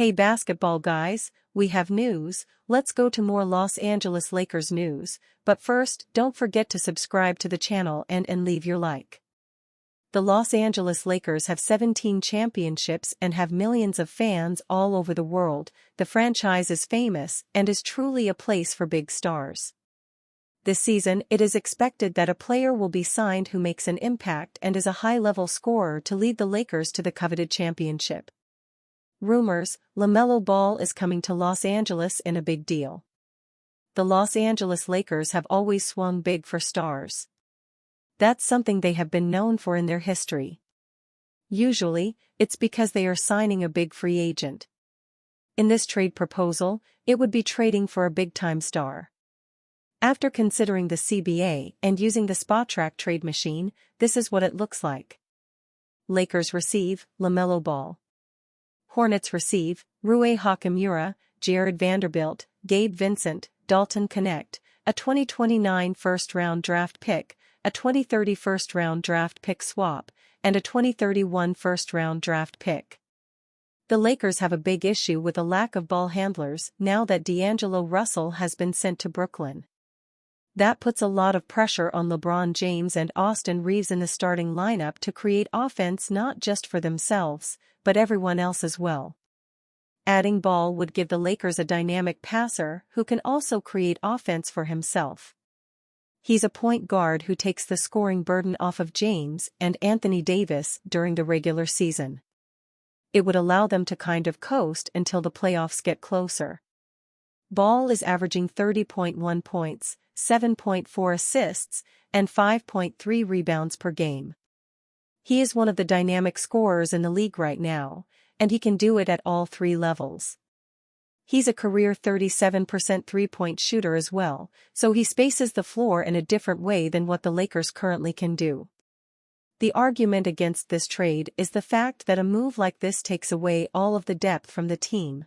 Hey basketball guys, we have news. Let's go to more Los Angeles Lakers news, but first don't forget to subscribe to the channel and leave your like. The Los Angeles Lakers have 17 championships and have millions of fans all over the world. The franchise is famous and is truly a place for big stars. This season it is expected that a player will be signed who makes an impact and is a high-level scorer to lead the Lakers to the coveted championship. Rumors: Lamello Ball is coming to Los Angeles in a big deal. The Los Angeles Lakers have always swung big for stars. That's something they have been known for in their history. Usually, it's because they are signing a big free agent. In this trade proposal, it would be trading for a big-time star. After considering the CBA and using the Spotrac trade machine, this is what it looks like. Lakers receive Lamello Ball. Hornets receive Rui Hachimura, Jared Vanderbilt, Gabe Vincent, Dalton Knecht, a 2029 first-round draft pick, a 2030 first-round draft pick swap, and a 2031 first-round draft pick. The Lakers have a big issue with a lack of ball handlers now that D'Angelo Russell has been sent to Brooklyn. That puts a lot of pressure on LeBron James and Austin Reeves in the starting lineup to create offense not just for themselves, but everyone else as well. Adding Ball would give the Lakers a dynamic passer who can also create offense for himself. He's a point guard who takes the scoring burden off of James and Anthony Davis during the regular season. It would allow them to kind of coast until the playoffs get closer. Ball is averaging 30.1 points, 7.4 assists, and 5.3 rebounds per game. He is one of the dynamic scorers in the league right now, and he can do it at all three levels. He's a career 37% three-point shooter as well, so he spaces the floor in a different way than what the Lakers currently can do. The argument against this trade is the fact that a move like this takes away all of the depth from the team.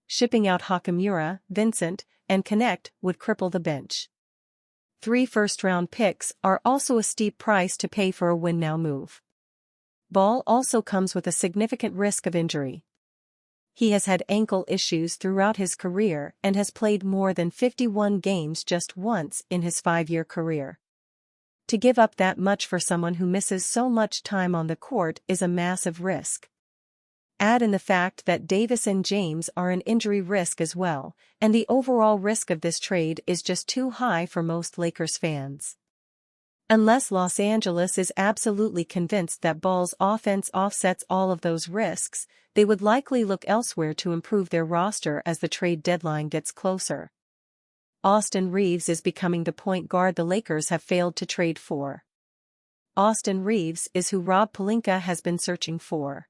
Shipping out Hachimura, Vincent, and Knecht would cripple the bench. 3 first-round picks are also a steep price to pay for a win-now move. Ball also comes with a significant risk of injury. He has had ankle issues throughout his career and has played more than 51 games just once in his 5-year career. To give up that much for someone who misses so much time on the court is a massive risk. Add in the fact that Davis and James are an injury risk as well, and the overall risk of this trade is just too high for most Lakers fans. Unless Los Angeles is absolutely convinced that Ball's offense offsets all of those risks, they would likely look elsewhere to improve their roster as the trade deadline gets closer. Austin Reeves is becoming the point guard the Lakers have failed to trade for. Austin Reeves is who Rob Pelinka has been searching for.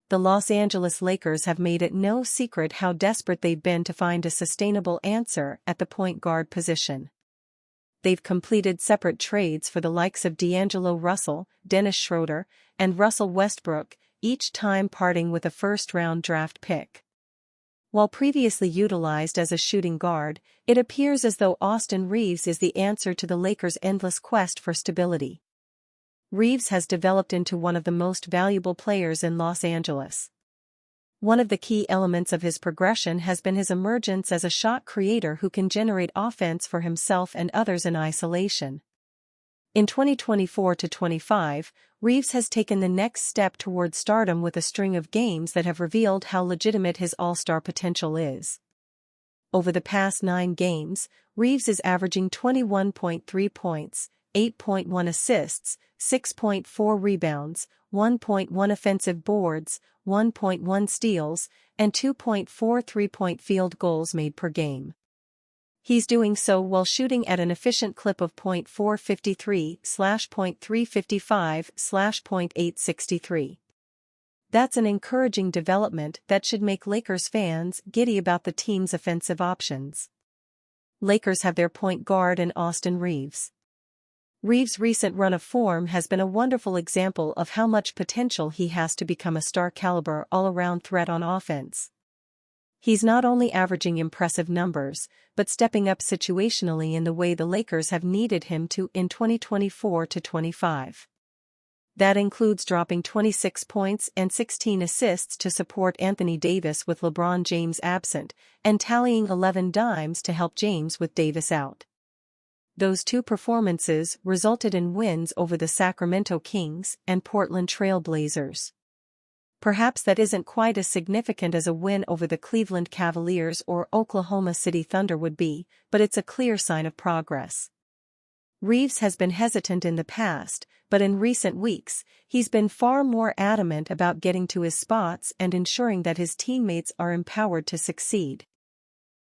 The Los Angeles Lakers have made it no secret how desperate they've been to find a sustainable answer at the point guard position. They've completed separate trades for the likes of D'Angelo Russell, Dennis Schroeder, and Russell Westbrook, each time parting with a first-round draft pick. While previously utilized as a shooting guard, it appears as though Austin Reeves is the answer to the Lakers' endless quest for stability. Reeves has developed into one of the most valuable players in Los Angeles. One of the key elements of his progression has been his emergence as a shot creator who can generate offense for himself and others in isolation. In 2024-25, Reeves has taken the next step toward stardom with a string of games that have revealed how legitimate his all-star potential is. Over the past 9 games, Reeves is averaging 21.3 points, 8.1 assists, 6.4 rebounds, 1.1 offensive boards, 1.1 steals, and 2.4 three-point field goals made per game. He's doing so while shooting at an efficient clip of .453/.355/.863. That's an encouraging development that should make Lakers fans giddy about the team's offensive options. Lakers have their point guard in Austin Reeves. Reeves' recent run of form has been a wonderful example of how much potential he has to become a star-caliber all-around threat on offense. He's not only averaging impressive numbers, but stepping up situationally in the way the Lakers have needed him to in 2024-25. That includes dropping 26 points and 16 assists to support Anthony Davis with LeBron James absent, and tallying 11 dimes to help James with Davis out. Those two performances resulted in wins over the Sacramento Kings and Portland Trail Blazers. Perhaps that isn't quite as significant as a win over the Cleveland Cavaliers or Oklahoma City Thunder would be, but it's a clear sign of progress. Reeves has been hesitant in the past, but in recent weeks, he's been far more adamant about getting to his spots and ensuring that his teammates are empowered to succeed.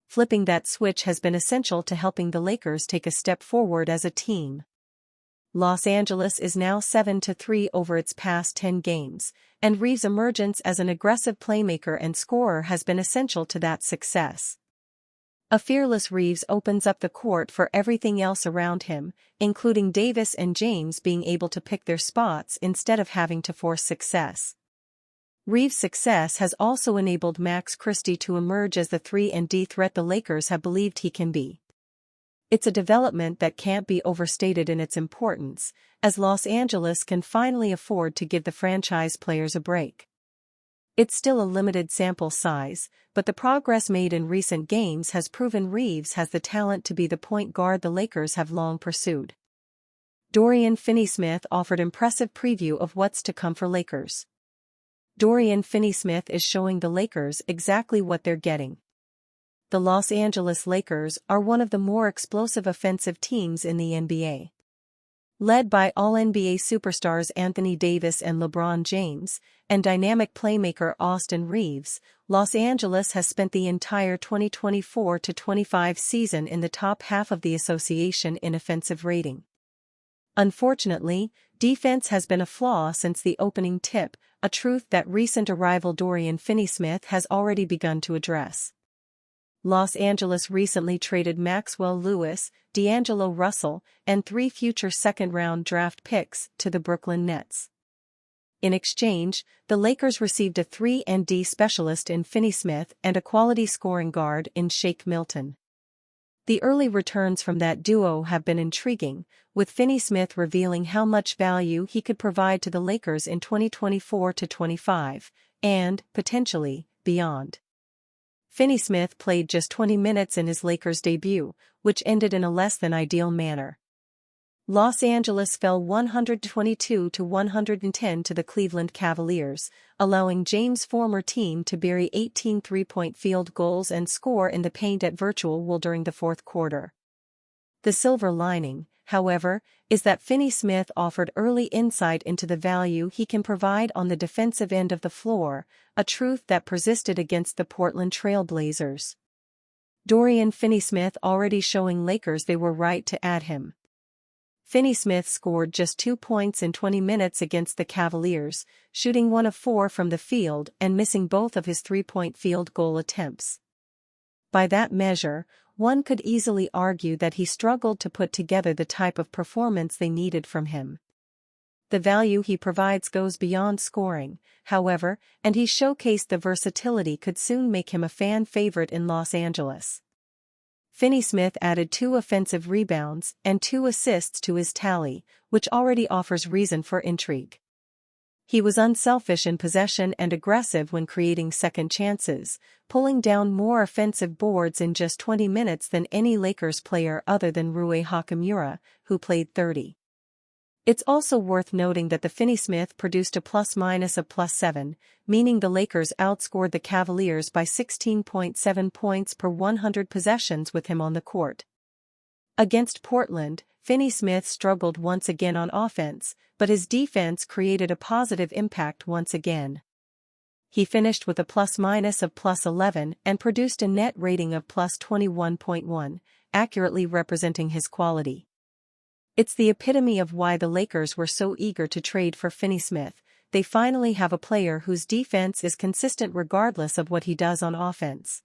Flipping that switch has been essential to helping the Lakers take a step forward as a team. Los Angeles is now 7-3 over its past 10 games, and Reeves' emergence as an aggressive playmaker and scorer has been essential to that success. A fearless Reeves opens up the court for everything else around him, including Davis and James being able to pick their spots instead of having to force success. Reeves' success has also enabled Max Christie to emerge as the 3-and-D threat the Lakers have believed he can be. It's a development that can't be overstated in its importance, as Los Angeles can finally afford to give the franchise players a break. It's still a limited sample size, but the progress made in recent games has proven Reeves has the talent to be the point guard the Lakers have long pursued. Dorian Finney-Smith offered impressive preview of what's to come for Lakers. Dorian Finney-Smith is showing the Lakers exactly what they're getting. The Los Angeles Lakers are one of the more explosive offensive teams in the NBA. Led by All-NBA superstars Anthony Davis and LeBron James, and dynamic playmaker Austin Reeves, Los Angeles has spent the entire 2024-25 season in the top half of the association in offensive rating. Unfortunately, defense has been a flaw since the opening tip, a truth that recent arrival Dorian Finney-Smith has already begun to address. Los Angeles recently traded Maxwell Lewis, D'Angelo Russell, and 3 future second-round draft picks to the Brooklyn Nets. In exchange, the Lakers received a 3-and-D specialist in Finney-Smith and a quality scoring guard in Shake Milton. The early returns from that duo have been intriguing, with Finney-Smith revealing how much value he could provide to the Lakers in 2024-25, and, potentially, beyond. Finney-Smith played just 20 minutes in his Lakers debut, which ended in a less-than-ideal manner. Los Angeles fell 122-110 to the Cleveland Cavaliers, allowing James' former team to bury 18 three-point field goals and score in the paint at Virtual World during the fourth quarter. The silver lining, however, is that Finney-Smith offered early insight into the value he can provide on the defensive end of the floor, a truth that persisted against the Portland Trail Blazers. Dorian Finney-Smith already showing Lakers they were right to add him. Finney-Smith scored just 2 points in 20 minutes against the Cavaliers, shooting 1 of 4 from the field and missing both of his three-point field goal attempts. By that measure, one could easily argue that he struggled to put together the type of performance they needed from him. The value he provides goes beyond scoring, however, and he showcased the versatility could soon make him a fan favorite in Los Angeles. Finney-Smith added 2 offensive rebounds and 2 assists to his tally, which already offers reason for intrigue. He was unselfish in possession and aggressive when creating second chances, pulling down more offensive boards in just 20 minutes than any Lakers player other than Rui Hachimura, who played 30. It's also worth noting that the Finney-Smith produced a plus-minus of +7, meaning the Lakers outscored the Cavaliers by 16.7 points per 100 possessions with him on the court. Against Portland, Finney-Smith struggled once again on offense, but his defense created a positive impact once again. He finished with a plus-minus of +11 and produced a net rating of +21.1, accurately representing his quality. It's the epitome of why the Lakers were so eager to trade for Finney-Smith. They finally have a player whose defense is consistent regardless of what he does on offense.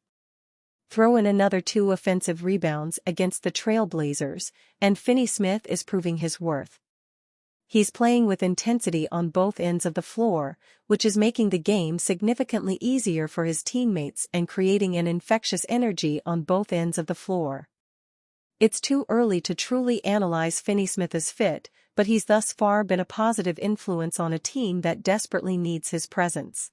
Throw in another 2 offensive rebounds against the Trail Blazers, and Finney-Smith is proving his worth. He's playing with intensity on both ends of the floor, which is making the game significantly easier for his teammates and creating an infectious energy on both ends of the floor. It's too early to truly analyze Finney-Smith's fit, but he's thus far been a positive influence on a team that desperately needs his presence.